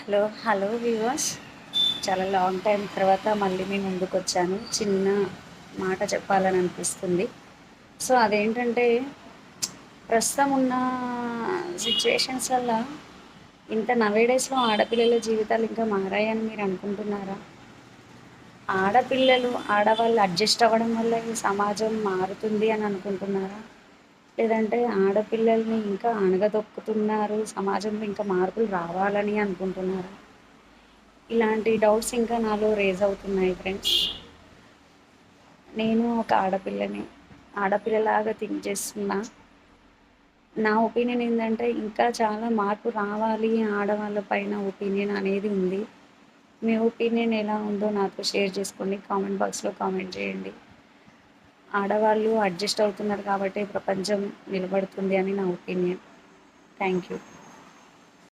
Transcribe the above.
Hello hello viewers. చాలా long time తర్వాత మళ్ళీ మీ ముందుకొచ్చాను. చిన్న మాట చెప్పాలని అనిపిస్తుంది. సో అదేంటంటే, ప్రస్తుతం ఉన్న సిచ్యువేషన్స్ వల్ల ఇంత నవేడేస్‌లో ఆడపిల్లల జీవితాలు ఇంకా మారాయని మీరు అనుకుంటున్నారా? ఆడవాళ్ళు అడ్జస్ట్ అవ్వడం వల్ల ఈ సమాజం మారుతుంది అని అనుకుంటున్నారా? లేదంటే ఆడపిల్లల్ని ఇంకా అణగదొక్కుతున్నారు, సమాజంలో ఇంకా మార్పులు రావాలని అనుకుంటున్నారా? ఇలాంటి డౌట్స్ ఇంకా నాలో రేజ్ అవుతున్నాయి ఫ్రెండ్స్. నేను ఒక ఆడపిల్లని. ఆడపిల్లలాగా థింక్ చేస్తున్నా. నా ఒపీనియన్ ఏందంటే, ఇంకా చాలా మార్పు రావాలి ఆడవాళ్ళ పైన ఒపీనియన్ అనేది ఉంది. మీ ఒపీనియన్ ఎలా ఉందో నాతో షేర్ చేసుకోండి. కామెంట్ బాక్స్‌లో కామెంట్ చేయండి. ఆడవాళ్ళు అడ్జస్ట్ అవుతున్నారు కాబట్టే ప్రపంచం నిలబడుతుంది అని నా ఒపీనియన్. Thank you.